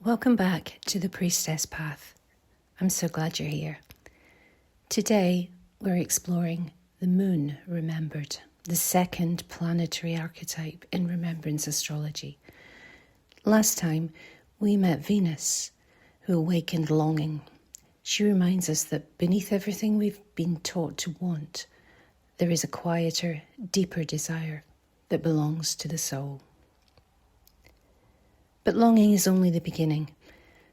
Welcome back to the Priestess Path. I'm so glad you're here. Today we're exploring the moon remembered, the second planetary archetype in Remembrance Astrology. Last time we met Venus, who awakened longing. She reminds us that beneath everything we've been taught to want, there is a quieter, deeper desire that belongs to the soul. But longing is only the beginning,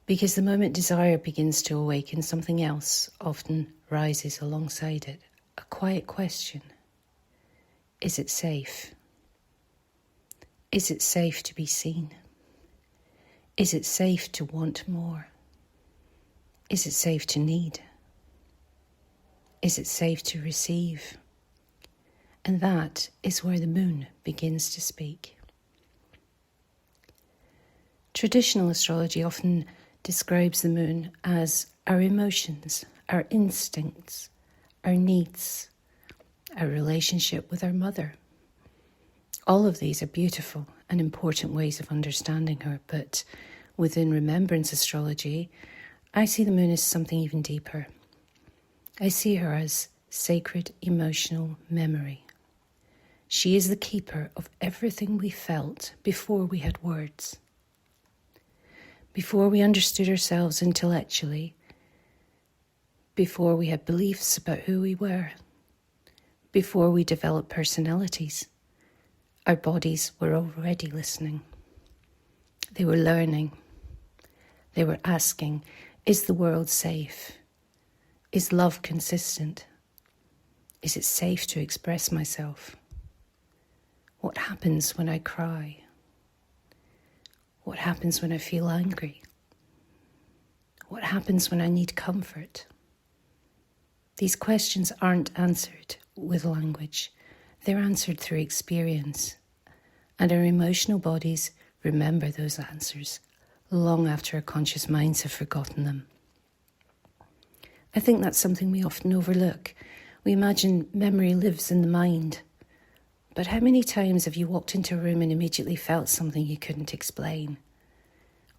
because the moment desire begins to awaken, something else often rises alongside it. A quiet question. Is it safe? Is it safe to be seen? Is it safe to want more? Is it safe to need? Is it safe to receive? And that is where the moon begins to speak. Traditional astrology often describes the moon as our emotions, our instincts, our needs, our relationship with our mother. All of these are beautiful and important ways of understanding her, but within Remembrance Astrology, I see the moon as something even deeper. I see her as sacred emotional memory. She is the keeper of everything we felt before we had words. Before we understood ourselves intellectually, before we had beliefs about who we were, before we developed personalities, our bodies were already listening. They were learning. They were asking, is the world safe? Is love consistent? Is it safe to express myself? What happens when I cry? What happens when I feel angry? What happens when I need comfort? These questions aren't answered with language. They're answered through experience. And our emotional bodies remember those answers long after our conscious minds have forgotten them. I think that's something we often overlook. We imagine memory lives in the mind. But how many times have you walked into a room and immediately felt something you couldn't explain?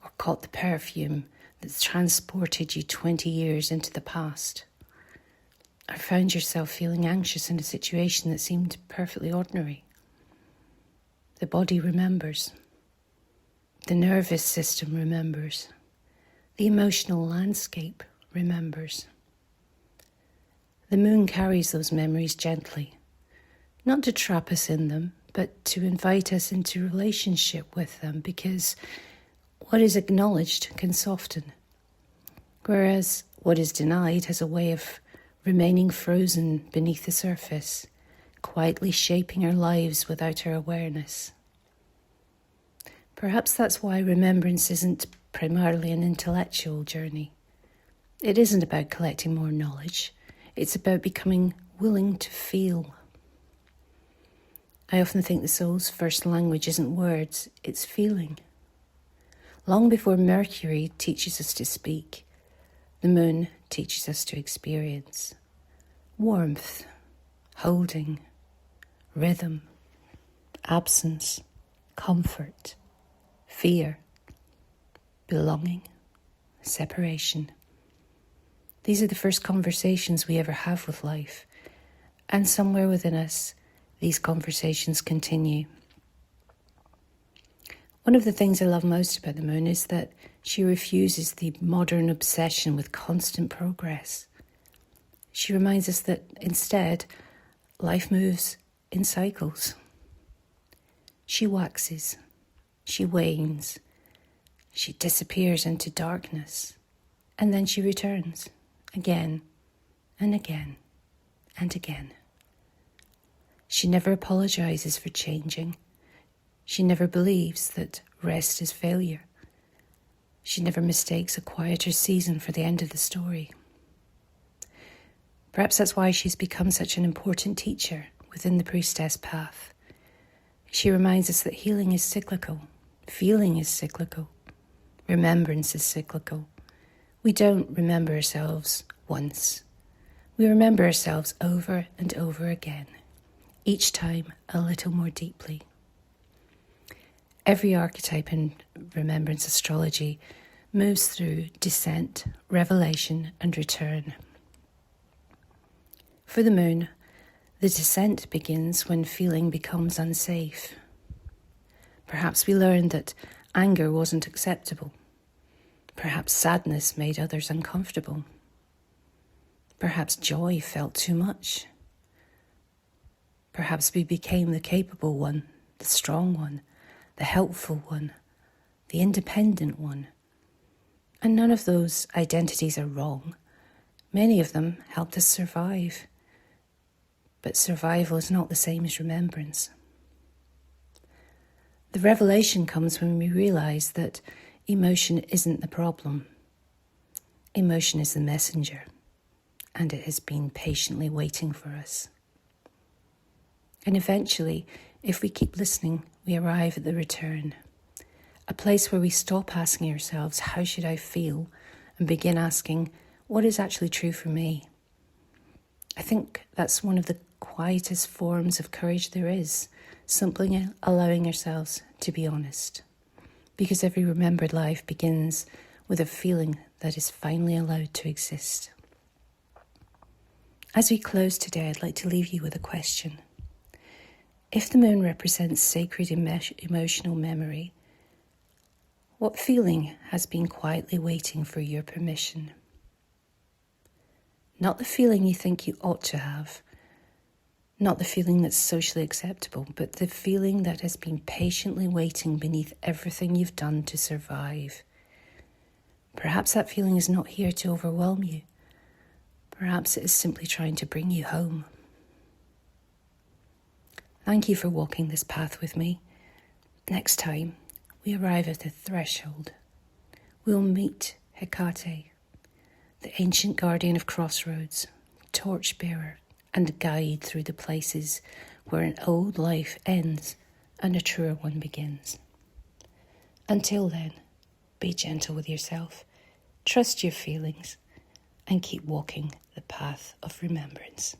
Or caught the perfume that's transported you 20 years into the past? Or found yourself feeling anxious in a situation that seemed perfectly ordinary? The body remembers. The nervous system remembers. The emotional landscape remembers. The moon carries those memories gently. Not to trap us in them, but to invite us into relationship with them, because what is acknowledged can soften, whereas what is denied has a way of remaining frozen beneath the surface, quietly shaping our lives without our awareness. Perhaps that's why remembrance isn't primarily an intellectual journey. It isn't about collecting more knowledge. It's about becoming willing to feel. I often think the soul's first language isn't words, it's feeling. Long before Mercury teaches us to speak, the moon teaches us to experience. Warmth, holding, rhythm, absence, comfort, fear, belonging, separation. These are the first conversations we ever have with life, and somewhere within us, these conversations continue. One of the things I love most about the moon is that she refuses the modern obsession with constant progress. She reminds us that instead, life moves in cycles. She waxes, she wanes, she disappears into darkness, and then she returns again and again and again. She never apologizes for changing. She never believes that rest is failure. She never mistakes a quieter season for the end of the story. Perhaps that's why she's become such an important teacher within the Priestess Path. She reminds us that healing is cyclical, feeling is cyclical, remembrance is cyclical. We don't remember ourselves once. We remember ourselves over and over again, each time a little more deeply. Every archetype in Remembrance Astrology moves through descent, revelation, and return. For the moon, the descent begins when feeling becomes unsafe. Perhaps we learned that anger wasn't acceptable. Perhaps sadness made others uncomfortable. Perhaps joy felt too much. Perhaps we became the capable one, the strong one, the helpful one, the independent one. And none of those identities are wrong. Many of them helped us survive. But survival is not the same as remembrance. The revelation comes when we realise that emotion isn't the problem. Emotion is the messenger, and it has been patiently waiting for us. And eventually, if we keep listening, we arrive at the return, a place where we stop asking ourselves, how should I feel, and begin asking, what is actually true for me? I think that's one of the quietest forms of courage there is, simply allowing ourselves to be honest. Because every remembered life begins with a feeling that is finally allowed to exist. As we close today, I'd like to leave you with a question. If the moon represents sacred emotional memory, what feeling has been quietly waiting for your permission? Not the feeling you think you ought to have, not the feeling that's socially acceptable, but the feeling that has been patiently waiting beneath everything you've done to survive. Perhaps that feeling is not here to overwhelm you. Perhaps it is simply trying to bring you home. Thank you for walking this path with me. Next time we arrive at the threshold, we'll meet Hecate, the ancient guardian of crossroads, torchbearer, and guide through the places where an old life ends and a truer one begins. Until then, be gentle with yourself, trust your feelings, and keep walking the path of remembrance.